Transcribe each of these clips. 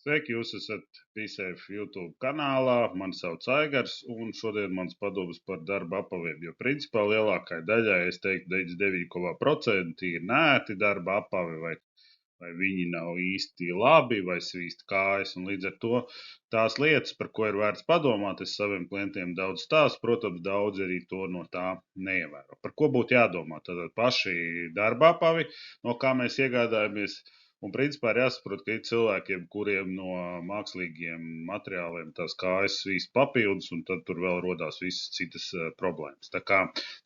Sveiki, jūs esat PSF YouTube kanālā. Mani sauc Aigars, un šodien mans padoms par darba apaviem. Jo principā lielākai daļai, es teiktu, 99% ir nēti darba apavi, vai viņi nav īsti labi, vai svīst kājas. Un līdz ar to tās lietas, par ko ir vērts padomāt, es saviem klientiem daudz stāstu. Protams, daudz arī to no tā neievēro. Par ko būtu jādomā? Tātad paši darba apavi, no kā mēs iegādājamies. Un principā ir jāsaprot, ka ir cilvēkiem, kuriem no mākslīgiem materiāliem tās kājas svīst papildus, un tad tur vēl rodās visas citas problēmas. Tā kā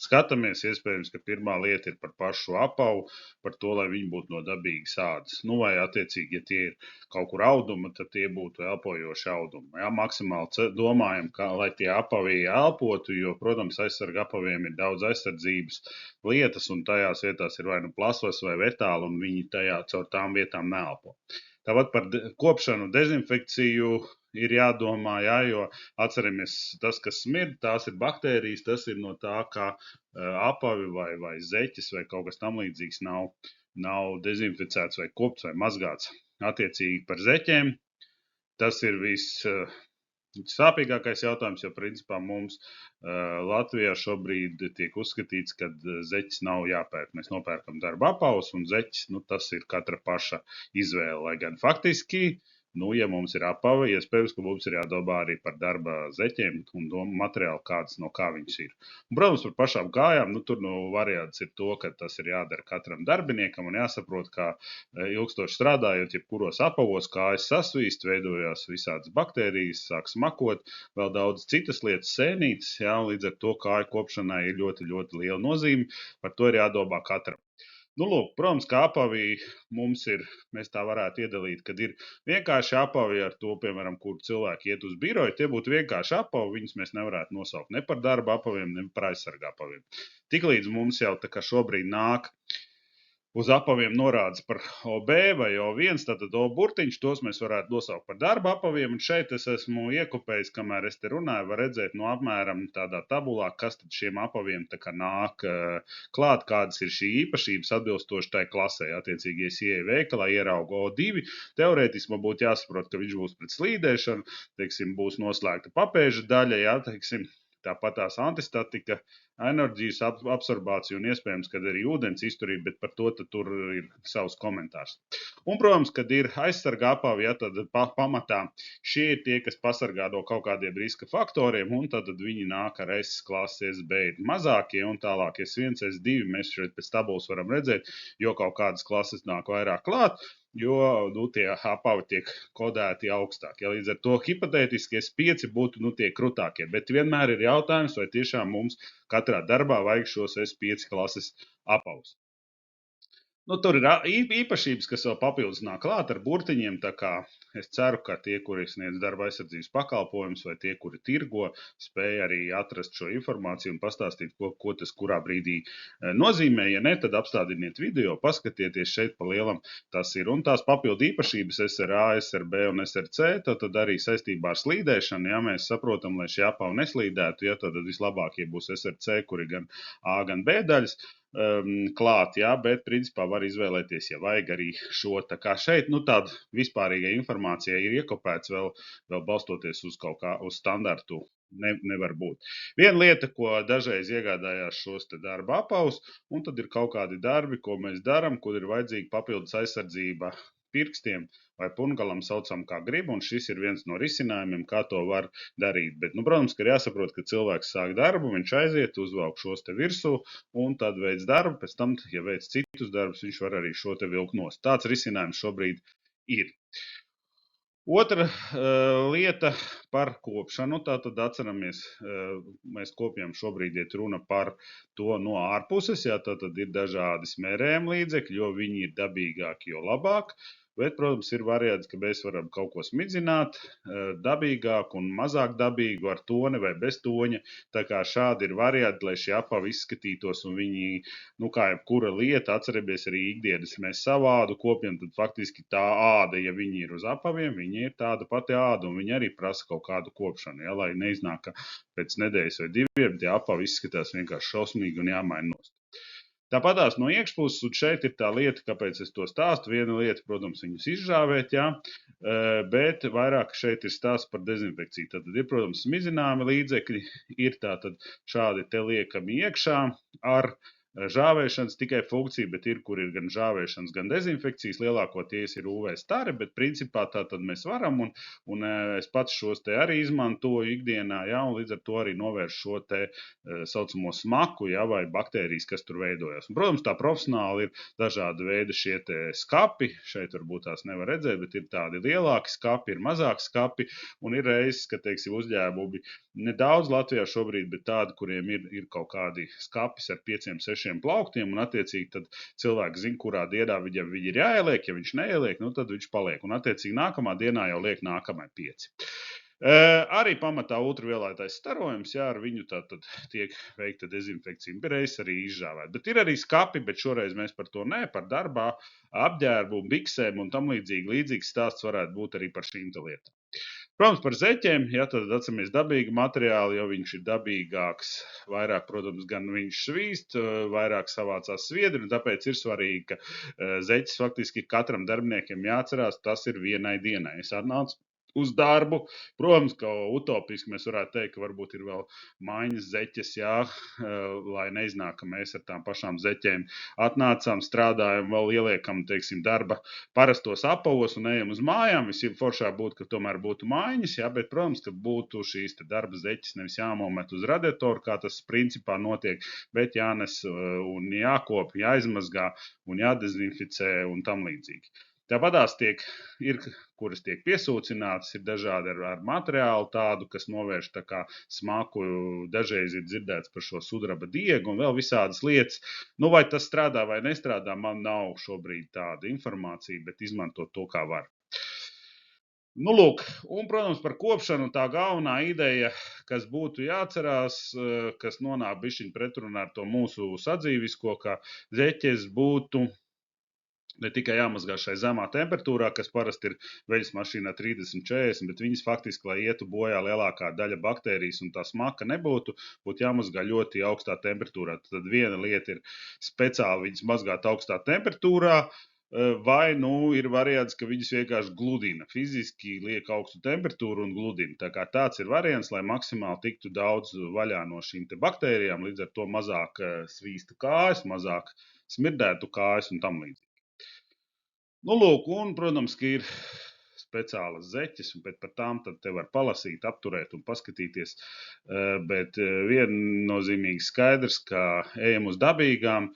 skatāmies, iespējams, ka pirmā lieta ir par pašu apavu, par to, lai viņi būtu no dabīgas ādas. Nu, vai attiecīgi, ja tie ir kaut kur auduma, tad tie būtu elpojoši audumi. Jā, maksimāli domājam, lai tie apavi elpotu, jo, protams, aizsarga apaviem ir daudz aizsardzības lietas, un tajās vietās ir vai nu plasmas vai metāli, un viņi tajā caur tām vietām neelpo. Tāpat par kopšanu, dezinfekciju ir jādomā, jā, jo atceramies, tas, kas smird, tās ir baktērijas, tas ir no tā, kā apavi vai zeķes vai kaut kas tam līdzīgs nav dezinficēts vai kopts vai mazgāts. Attiecīgi par zeķiem, tas ir viss sāpīgākais jautājums, jo principā mums Latvijā šobrīd tiek uzskatīts, ka zeķis nav jāpērk. Mēs nopērkam darba apavus, un zeķis, tas ir katra paša izvēle, lai gan faktiski, ja mums ir apava, iespējams, ka mums ir jādomā arī par darba zeķiem un materiālu, kādas no kā viņas ir. Un, protams, par pašām kājām, tur variants ir to, ka tas ir jādara katram darbiniekam un jāsaprot, kā ilgstoši strādājot, jebkuros apavos kājas sasvīst, veidojās visādas baktērijas, sāk smakot, vēl daudz citas lietas, sēnītes, jā, un līdz ar to kāju kopšanai ir ļoti, ļoti liela nozīme, par to ir jādomā katram. Lūk, protams, kā apavi mums ir, mēs tā varētu iedalīt, kad ir vienkārši apavi ar to, piemēram, kur cilvēki iet uz biroju, tie būtu vienkārši apavi, viņus mēs nevarētu nosaukt ne par darba apaviem, ne par aizsarga apaviem. Tiklīdz mums jau tā kā šobrīd nāk uz apaviem norādes par OB vai O1, tātad O burtiņš, tos mēs varētu nosaukt par darba apaviem, un šeit es esmu iekopējis, kamēr es te runāju, var redzēt no apmēram tādā tabulā, kas tad šiem apaviem tā kā nāk klāt, kādas ir šī īpašības atbilstoši tai klasē. Attiecīgi, es ieeju veikalā, ieraugu O2, teorētiski man būtu jāsaprot, ka viņš būs pret slīdēšanu, teiksim, būs noslēgta papēža daļa, jā, teiksim, tāpat tās antistatika, enerģijas absorbācija un iespējams, kad arī ūdens izturība, bet par to tad tur ir savs komentārs. Un, protams, kad ir aizsarga apavi, ja, tad pamatā šie ir tie, kas pasargā no kaut kādiem riska faktoriem, un tad viņi nāk ar S klases, SB ir mazākie un tālāk S1, S2, mēs šeit pēc tabulas varam redzēt, jo kaut kādas klases nāk vairāk klāt, jo tie apavi tiek kodēti augstāk. Ja, līdz ar to hipotētiski S5 būtu tie krutākie, bet vienmēr ir jautājums, vai tiešām mums katrā darbā vajag šos S5 klases apavus. Tur ir īpašības, kas vēl papildus nāk klāt ar burtiņiem, tā kā es ceru, ka tie, kuri sniedz darba aizsardzības pakalpojumus vai tie, kuri tirgo, spēja arī atrast šo informāciju un pastāstīt, ko tas kurā brīdī nozīmē. Ja ne, tad apstādiniet video, paskatieties šeit pa lielam tas ir. Un tās papildu īpašības SRA, SRB un SRC, tad arī saistībā ar slīdēšanu, ja mēs saprotam, lai šie apavi neslīdētu, ja, tad vislabākie būs SRC, kuri gan A, gan B daļas klāt, jā, bet principā var izvēlēties, ja vajag arī šo. Tā kā šeit, tāda vispārīga informācija ir iekopēts vēl balstoties uz kaut kā, uz standartu. Nevar būt. Viena lieta, ko dažreiz iegādājās šos te darba apavus, un tad ir kaut kādi darbi, ko mēs daram, kur ir vajadzīga papildus aizsardzība pirkstiem vai pungalam, saucam kā grib, un šis ir viens no risinājumiem, kā to var darīt. Bet, protams, ka ir jāsaprot, ka cilvēks sāk darbu, viņš aiziet, uzvelk šos te virsū, un tad veids darbu, pēc tam, ja veids citus darbus, viņš var arī šo te vilkt nost. Tāds risinājums šobrīd ir. Otra lieta par kopšanu, tātad atceramies, mēs kopjam šobrīd iet runa par to no ārpuses, jā, tātad ir dažādi smērējumi līdzekļi, jo viņi ir dabīgāki, jo labāk. Bet, protams, ir variants, ka mēs varam kaut ko smidzināt, dabīgāk un mazāk dabīgu ar toni vai bez toņa. Tā kā šādi ir varianti, lai šie apavi izskatītos un viņi, kā jebkura lieta, atceramies arī ikdienas, mēs savu ādu kopjam, tad faktiski tā āda, ja viņi ir uz apaviem, viņi ir tāda pati āda un viņi arī prasa kaut kādu kopšanu, ja, lai neiznāk, ka pēc nedēļas vai diviem tie apavi izskatās vienkārši šausmīgi un jāmaina nost. Tāpatās no iekšpuses, un šeit ir tā lieta, kāpēc es to stāstu. Viena lieta, protams, viņus izžāvēt, jā. bet vairāk šeit ir stāsts par dezinfekciju. Tad ir, protams, smizināmi līdzekļi, ir tātad šādi te liekami iekšā ar žāvēšanas tikai funkcija, bet ir, kur ir gan žāvēšanas, gan dezinfekcijas. Lielākoties ir UV stari, bet principā tā tad mēs varam, un es pats šos te arī izmantoju ikdienā, ja, un līdz ar to arī novērš šo te saucamo smaku, ja, vai baktērijas, kas tur veidojas. Un, protams, tā profesionāli ir dažādi veidi šie te skapi, šeit varbūt tās nevar redzēt, bet ir tādi lielāki skapi, ir mazāki skapi, un ir reizes, ka, teiksim, uzņēmumi nedaudz Latvijā šobrīd, bet tādi, kuriem ir kaut kādi skapis ar 5-6 plauktiem, un attiecīgi tad cilvēki zina, kurā dienā viņam viņi ir jāieliek, ja viņš neieliek, nu tad viņš paliek, un attiecīgi nākamā dienā jau liek nākamai 5. Arī pamatā ultraviolētais starojums, jā, ar viņu tātad tiek veikta dezinfekcija, bet reiz arī izžāvēt. Bet ir arī skapi, bet šoreiz mēs par to par darbā, apģērbu, biksēm un tam līdzīgs stāsts varētu būt arī par šīm lietām. Protams, par zeķiem, ja tad atceramies dabīgi materiāli, jo viņš ir dabīgāks, vairāk, protams, gan viņš svīst, vairāk savācās sviedri, un tāpēc ir svarīgi, ka zeķis faktiski katram darbiniekam jāatcerās, tas ir vienai dienai. Es atnācu uz darbu, protams, ka utopiski mēs varētu teikt, ka varbūt ir vēl maiņas zeķes, jā, lai neiznāk, ka mēs ar tām pašām zeķēm atnācām, strādājam, vēl ieliekam, teiksim, darba parastos apavos un ejam uz mājām. Visforšāk būtu, ka tomēr būtu maiņas, jā, bet, protams, ka būtu šīs te darba zeķes nevis jāmomet uz radiatoru, kā tas principā notiek, bet jānes un jākop, jāizmazgā un jādezinficē un tam līdzīgi. Tāpatās ir, kuras tiek piesūcinātas, ir dažādi ar materiālu tādu, kas novērš tā kā smaku, dažreiz ir dzirdēts par šo sudraba diegu un vēl visādas lietas. Nu, vai tas strādā vai nestrādā, man nav šobrīd tāda informācija, bet izmantot to, kā var. Nu, lūk, un, protams, par kopšanu tā galvenā ideja, kas būtu jāatcerās, kas nonāk bišķiņ pretrunā ar to mūsu sadzīvisko, ka zeķes būtu ne tikai jāmazgā šai zemā temperatūrā, kas parasti ir veļas mašīnā 30-40, bet viņas faktiski, lai ietu bojā lielākā daļa baktērijas un tā smaka nebūtu, būtu jāmazgā ļoti augstā temperatūrā. Tad viena lieta ir speciāli viņas mazgāt augstā temperatūrā, vai, nu, ir variants, ka viņas vienkārši gludina, fiziski liek augstu temperatūru un gludina. Tā kā tāds ir variants, lai maksimāli tiktu daudz vaļā no šīm te baktērijām, līdz ar to mazāk svīstu kājas, mazāk smirdētu kājas un tam līdzīgi. Nu, lūk, un, protams, ka ir speciālas zeķes, bet par tām tad te var palasīt, apturēt un paskatīties. Bet viennozīmīgi skaidrs, ka ejam uz dabīgām,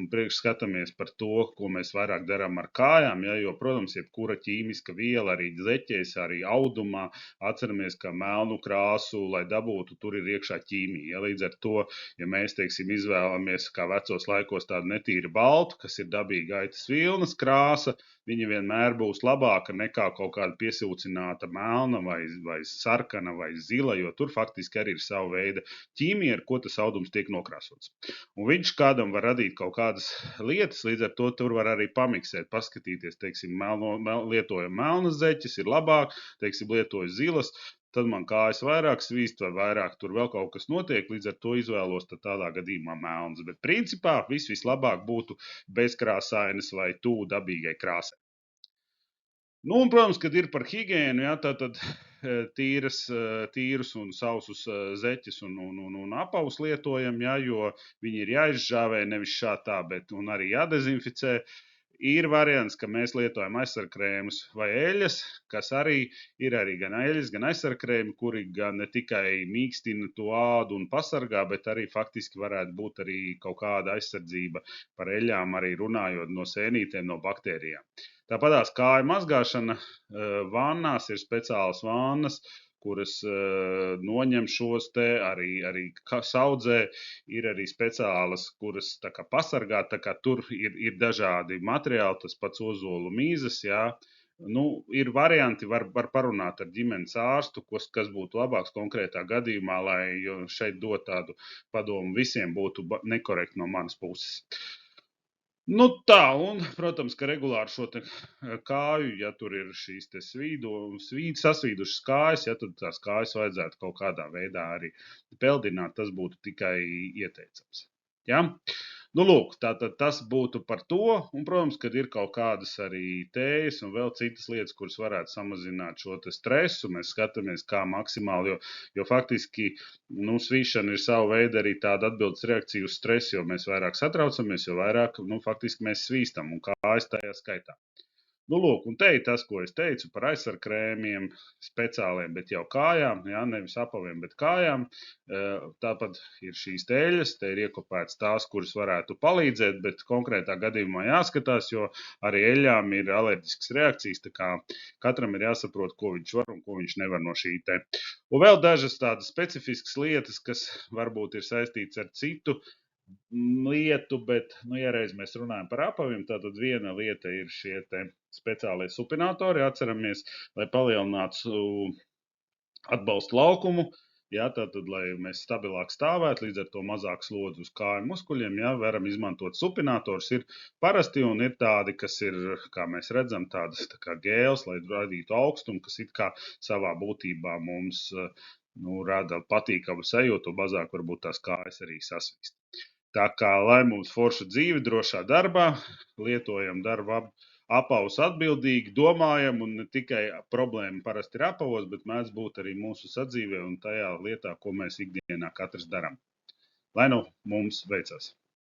priekšskatāmies par to, ko mēs vairāk darām ar kājām, ja, jo, protams, jebkura ķīmiska viela arī zeķēs, arī audumā, atceramies, ka melnu krāsu, lai dabūtu, tur ir iekšā ķīmija. Ja, līdz ar to, ja mēs, teiksim, izvēlamies kā vecos laikos tādu netīri baltu, kas ir dabīga aitas vilnas krāsa, viņa vienmēr būs labāka nekā kaut kāda piesūcināta melna vai sarkana vai zila, jo tur faktiski arī ir sava veida ķīmija, ar ko tas audums tiek nokrāsots. Un viņš kādam var radīt kaut kādas lietas, līdz ar to tur var arī pamiksēt, paskatīties, teiksim, lietojam melnas zeķes, ir labāk, teiksim, lietoju zilas, tad man kājas vairāk svīst vai vairāk tur vēl kaut kas notiek, līdz ar to izvēlos tādā gadījumā melnas. Bet principā vislabāk būtu bezkrāsainas vai tuvu dabīgai krāsai. Nu, un, protams, kad ir par higiēnu, ja, tad tīrus un sausus zeķes un apavus lietojam, ja, jo viņi ir jāizžāvē nevis šādā, bet arī jādezinficē. Ir variants, ka mēs lietojam aizsargkrēmus vai eļļas, kas arī ir arī gan eļļas, gan aizsargkrēmi, kuri gan ne tikai mīkstina to ādu un pasargā, bet arī faktiski varētu būt arī kaut kāda aizsardzība par eļļām, arī runājot no sēnītēm, no baktērijām. Tāpatās kāju mazgāšana vannās ir speciālas vannas, kuras noņem šos te, arī saudzē, ir arī speciālas, kuras tā kā pasargā, tā kā tur ir dažādi materiāli, tas pats ozolu mīzes, jā. Nu, ir varianti, var parunāt ar ģimenes ārstu, kas būtu labāks konkrētā gadījumā, lai šeit dot tādu padomu visiem būtu nekorekti no manas puses. Nu tā, un, protams, ka regulāri šo te kāju, ja tur ir šīs te sasvīdušas kājas, ja tad tās kājas vajadzētu kaut kādā veidā arī peldināt, tas būtu tikai ieteicams. Ja? Nu, lūk, tātad tas būtu par to, un, protams, kad ir kaut kādas arī tējas un vēl citas lietas, kuras varētu samazināt šo te stresu, mēs skatāmies, kā maksimāli, jo faktiski, nu, svīšana ir sava veida arī tāda atbildes reakcija uz stresu, jo mēs vairāk satraucamies, jo vairāk, nu, faktiski mēs svīstam, un kājas tajā skaitā. Nu, lūk, un te ir tas, ko es teicu par aizsargkrēmiem speciāliem, bet jau kājām, jā, nevis apaviem, bet kājām. Tāpat ir šīs teļas, te ir iekopētas tās, kuras varētu palīdzēt, bet konkrētā gadījumā jāskatās, jo arī eļļām ir alerģiskas reakcijas, tā kā katram ir jāsaprot, ko viņš var un ko viņš nevar no šī te. Un vēl dažas tādas specifiskas lietas, kas varbūt ir saistīts ar citu lietu, bet, nu, ja reiz mēs runājam par apaviem, tad viena lieta ir šie te speciālie supinātori, atceramies, lai palielinātu atbalstu laukumu, jā, tātad, lai mēs stabilāk stāvētu, līdz ar to mazāk slodzi uz kāju muskuļiem, jā, varam izmantot supinātors, ir parasti un ir tādi, kas ir, kā mēs redzam, tādas tā kā gēles, lai radītu augstumu, kas it kā savā būtībā mums, nu, rada patīkamu sajūtu, un mazāk varbūt tās kājas arī sasvīst. Tā kā, lai mums forša dzīve drošā darbā, lietojam darba apavus atbildīgi, domājam, un ne tikai problēma parasti ir apavos, bet mēdz būt arī mūsu sadzīvē un tajā lietā, ko mēs ikdienā katrs daram. Lai nu mums veicas!